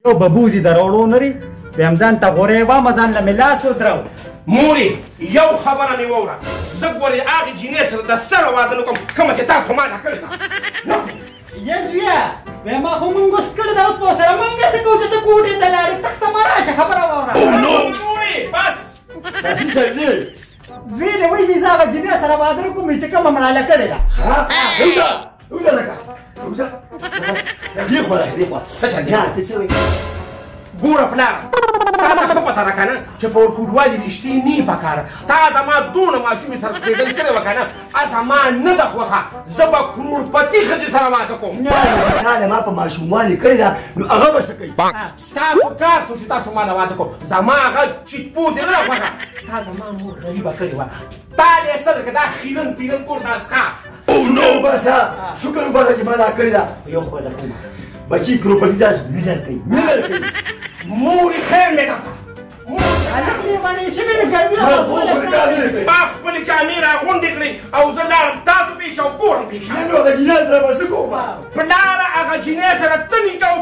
یو ببوزي د راوړو نري بیا هم ځان ته غورې وامه ځان له مې لاس ودرو. مورې یو خبره مې واوره، زه ګورې هغې جینۍ سره د سره واده نه کوم کومه چې تاسو ما نه کړې ده. یا زویه بیا ما خو منګوس کړې ده اوس په سره منګه څه کوو چې ته کوټې ته لاړې تخته مه راشه خبره واوره. مورې بس زوی دې وایي ویزه هغه جینۍ سره واده نه کوم چې کومه مړاله کړې ده. وځه لکه وځه دې خوا دې خوا نه ته څه وایې ګوره پلاره تا ته ښه پته ده که نه چې په ورکوټوالي رښتې نه پکاره تا زما دونه ماشومې سره پرېږدل کړې وه که نه زما نه ده خوښه زه به کروړپتي ښځې سره واده کوم. تا له ما په ماشوموالي کړې ده نو هغه به څه کوي ستا په کار شو چې تاسو ما نه واده کوم. زما هغه چیټ پوزې نه ده خوښه. تا زما مور غریبه کړې وه تا دې څه ده که دا خیرن پیرن کور دا څښه شکر وباسه شکر وباسه چې ما دا کړې ده یو خو ده کومه بچي کروپټي داسې نه درکوي نه درکوي. مورې خیر مې درته هلک لیونی شوې د ګرمي ما خپلې جامې راغونډې کړې او زه لاړم تاسو پېښه او کورم پېښه. نن هغه جینۍ سره به څه کوم پلاره هغه جینۍ سره ته نکاح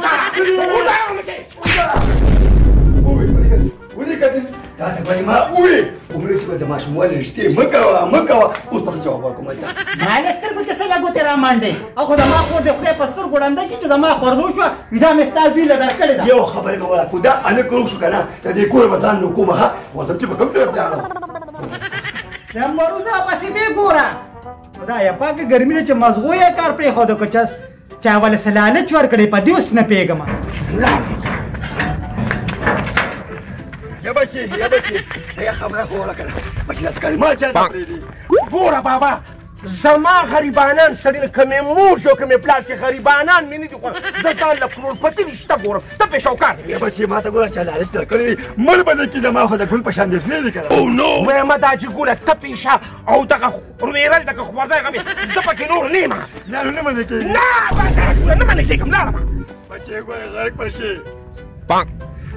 ولیکتل تا ته به ما وویل ومې چې به د ماشوموالي رښتې مه کوه مه کوه اوس به جواب ورکوم ته ما له سترګو کې څه ګوتې رامانډې او خو زما خور د خدای په سترګو ړنده کړي چې زما خورزو شوه دا مې ستا زوی له درکړې ده. یو خبرې مه وله خو دا هلک روغ شو که نه د دې کور به ځان نو کومه ښه ورځم چې په کوم طرف لاړم د مروزه پسې بې ګوره خدایه پاکه ګرمي ده چې مزغو یې کار پرېښوده که چا ولې څه لالچ ورکړی په دې اوس نه پوهېږم. یا بچې یا بچې یا خبره خو وله که نه بچې داسې کلمات چاته پرېږدي. ګوره بابا زما غریبانان سړي که مې مور شو که مې پلار چې غریبانان مې نه دي خوښ زه ځان له کروړپتي رشته ګورم ته پې شوکار یا بچې ما ته ګوره چا لالچ درکړی دی مړ به دې کي زما خو د ګل په شان دې شنې دي که نه وایم دا چې ګوره ته پېشه او دغه رویرل دغه خوارځی هغه مې زه پکې نور نه یم نه نو نه منې کېږي نه منې کېږم لاړم. بچې ګوره غرق به شي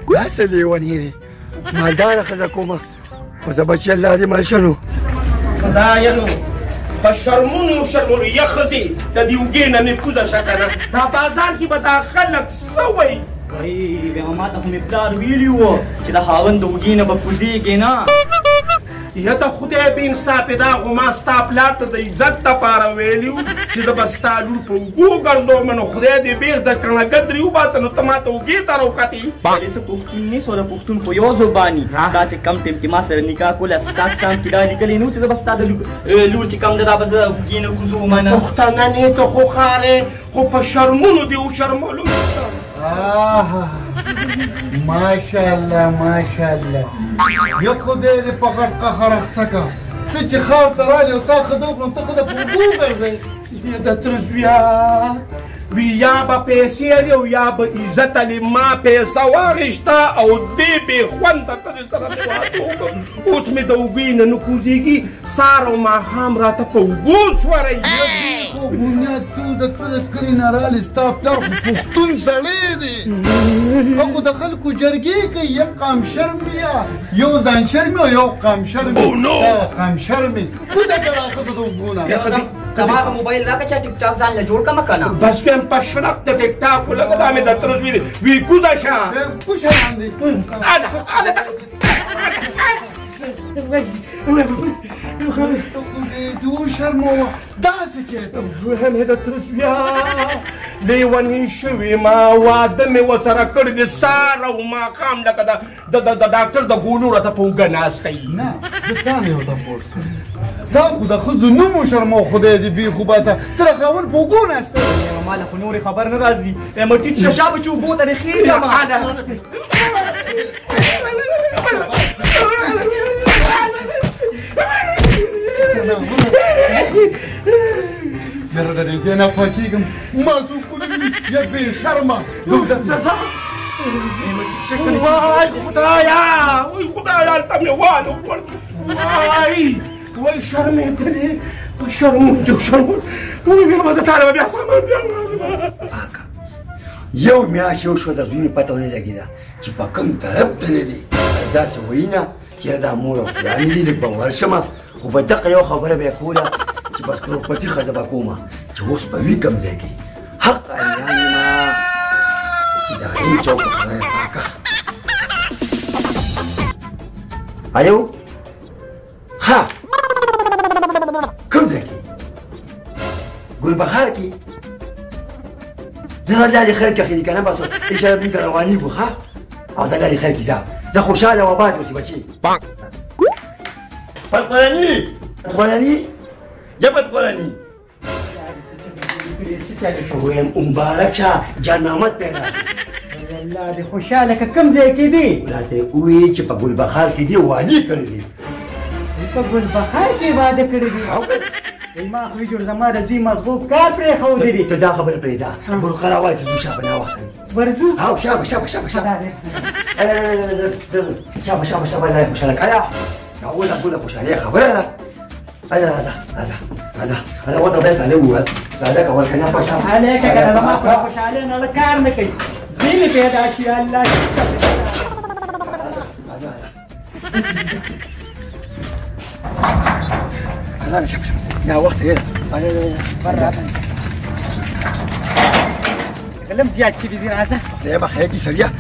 داسې لیونې دی مالداره ښځه کومه خو زه بچې الله دې مړ شنو خدایه نو په شرمونو شرمونو یا ښځې د دې اوږې نه مې کوزه شه که نه دا بازار کې به دا خلک څه وایي. بیا ما ته خو مې پلار ویلي وو چې د خاوند د اوږې نه به کوزېږې نه. یا ته خدای به انصافې دا خو ما ستا پلار ته د عزت دپاره ویلي وو چې زه به ستا لور په اوږو ګرځوم نو خدای دې بېغ د کڼګدرې وباسه نو ته ما ته اوږې ته راوختې. ولې ته پښتون نه سو د پښتون په یو زباني دا چې کم ټیم کې ما سره نکاح کوله ستاسو ټام کې دا لیکلي نه و چې زه به ستا د لور چې کم ده دا به زه اوږې نه کوزوم نه. پښتانه نه ته خو خارې خو په شرمونو دې وشرمولو. ماشاءالله ماشاءالله یا خدای دې په غټ قهر اخته که ته چې ښار ته رالې او تا ښه وکړم ته خو د په اوږو ګرځئ. د تره زویه وی یا به پیسې لري او یا به عزت لري ما پیسه واخېسته او دې بې خونده ښځې سره مې واده وکړ اوس مې د اوږې نه نه کوزېږي سهار او ماښام راته په اوږو سوری. خو بنیاد تو د تره کلي نه رالې ستا پلار خو پښتون سړی دی او خو د خلکو جرګې کوي یو قام شرمي یو ځان شرمي او یو قام شرمي قام شرمي کوزه که را ښځه د اوږو نه زما په موبایل راکړه چې ټیک ټاک ځان له جوړ کړمه که نه. بس ویم په شرق د ټیک ټاک ولګه دا مې د تره زوی دی وی کوزه شه کوشه باندې دو شرموه داسې کېده مې د تره زویه لیونی شوې ما واده مې ورسره کړی دی سهار او ماښام لکه د ډاکټر د ګولو راته په اوږه ناستی. نه زه تا نه یو تپوس کوم دا خو د ښځو نوم وشرمو خدای دې بې خو باسه ته د خاوند په اوږو ناسته ما له خو نورې خبر نه راځي یم ټیټ ششه به چې اوبو ته دې خېږم. یاره د دې ځای نه پاکېږم ما څوک ونه ویني یا بې شرمه وای خدایا وای خدایا هلته مې واده وکړ وای شرمېدلې شرموندو وای بیا به زه تا له به بیا سامان بیا یو میاشت یو شوه د زوی مې پته ونه لګېده چې په کوم طرف ته نه دي داسې وایي نه چې دا مور او پلانې دي لږ به ورشمه خو په دغه یو خبره به یې کوله چې بس کروړپتي ښځه به کومه چې اوس به وي کوم ځای کې حق اریان یم چې د این چوک خدای پاکه الو ها کوم ځای کې ګلبهار کې زه لارې خیر کې اخلي که نه بس انشاءالله بېرته روانېږو ښه او زه لارې خیر کې زه خوشحاله و آباد اوسې بچي پتقراني یا پتقراني ویم مبارک شه جانامت پیدا الله دې خوشحاله که کوم ځای کې دي راته ووایي چې په ګلبهار کې دي واده کړی دي په ګلبهار کې واده کړی دي ما خو جوړ زما د زوی مزغوب کار پرېښودی دي ته دا خبره پرېږده بروخه راوایه چې ځو شابه ناوخته ورځو او شابه الله خوشحاله کړه دا اوله خوشحالي خبره ده راځه ورته بیت هلې ووهه راځه کول که نه پشه هلکه که نه زما خو خوشحالي نه کار نه کوي زوی مې پیدا شي الله یا وخت یې کلم زیات شوي دي راځه خدای به خیر کړي سړیه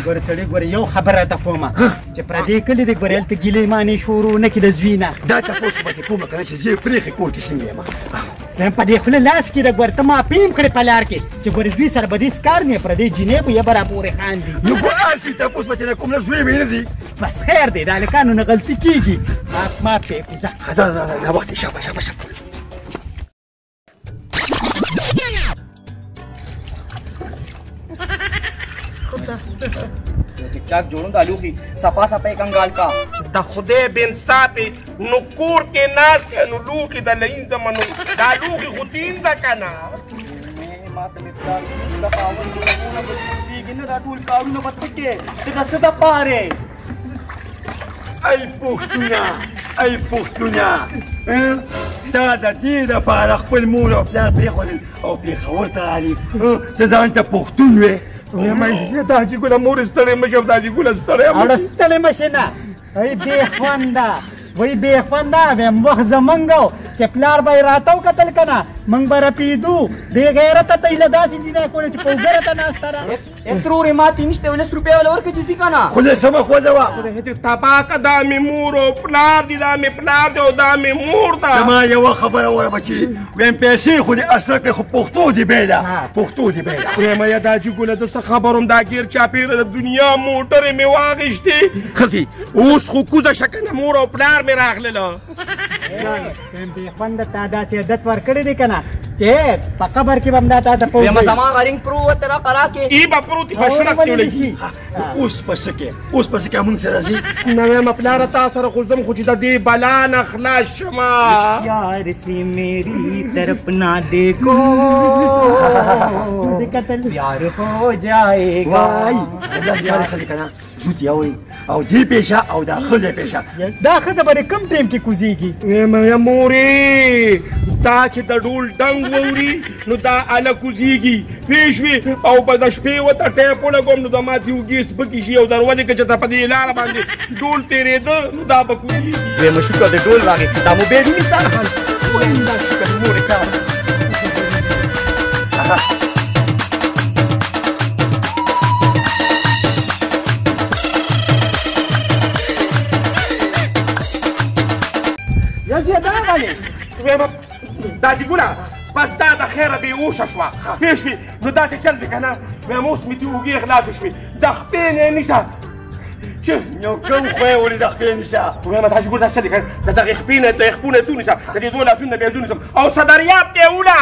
ګوره سړی ګوره یو خبره ته کومه چې پردې کلي دی ګوره هلته ګیلې مانې شروع نه کړي د زوی نه دا تپوس به دې کومه که نه چې زه یې پرېښې کور کې څنګه یم په دې خوله لاس کې ده ګوره ته ما پیم کړې په لار کې چې ګوره زوی سره به دې سکار نه پردې جینۍ به یې به راپورې خاندي نو ګوره هر شي تپوس به ترې کوم نه زوی مې نه دي بس خیر دی د هلکانو نه غلطي کېږي ما پرېږدي ځه ناوخت یې شابه چاک جوړون د الوخي صفا یې کنګال کا د خدای بې انصافې نو کور کې ناست دی نو لوښي د لینځه نو دا لوښي خو دین ده که نه ما ته مې پلار د خاوند ګلونه به کېږي نه دا ټول کارونه به ته کې ته د څه دپارې ای پښتونه دا د دې دپاره خپل مور او پلار پرېښودل او پېښور ته رالي ته ځان ته پښتون وې دا حاجي ګله مور ستړی مه شم دا حاجي ګله ستړی اړه ستړی مه شې نه ای بې خونده وایي بې خونده ویم وخت زمونږ و چې پلار به یې راته وکتل که نه موږ به رپېدو بې غیرته ته یې له داسې جینۍ کوله چې په اوږره ته ناسته ده ترورې ماتې نشته 19 روپۍ وله ورکړه چې ځي که نه خدای سمه خوده وه تباه که دا مې مور او پلار دي دا مې پلار دی او دا مې مور ده زما یوه خبره وره بچي ویم پیسې خو دې اصله کړې خو پښتو دې بیله خدایمه یا دا حاجي ګله زه څه خبر وم دا ګیر چاپېره د دنیا موټرې مې واخیستې ښځې اوس خو کوزه شه که نه مور او پلار مې راغلله بې خونده تا داسې عادت ورکړی دی که نه چې په قبر کې به هم دا تا ته ویمه زما غرینګ پروت را قرا کې ای به پروت په شړک کې ولګي اوس پسه کې موږ سره ځي نه وایم پلاره تا سره خو ځم خو چې د دې بلا نه خلاص شمه یار سے میری طرف نہ دیکھو پیار ہو جائے گا وای الله دې کار خلي که نه زوت یوئ او دې پیشه او دا ښځې پیشه دا ښځه به د کوم ټایم کې کوزېږي وایم یا مورې دا چې د ډول ډنګ واوري نو دا اله کوزېږي پوه شوې او به د شپې ورته ټیپ ولګوم نو زما دې اوږې سپکې شي او در ولې که چې ته په دې لاره باندې ډول تېرېده نو دا به کوزېږي ویمه شکر د ډول راغی دا موبایل وینې ستا دا شکر مورې کار یزیه دا ولې وایم دا چې ګوله بس دا د خیره بې هوشه شوه پوه شوې نو داسې چل دی که نه وایم اوس مې دې اوږې خلاصې شوې د خپې نه یې نیسه چې یو کوم خو یې ولې د خپې نیسه وایم دا چې ګوله داسې چل دی که نه د دغې خپې نه د خپو نه یې تونیسه د دې دوه لاسونو نه بیا یې تونیسم او صدریاب ته یې وله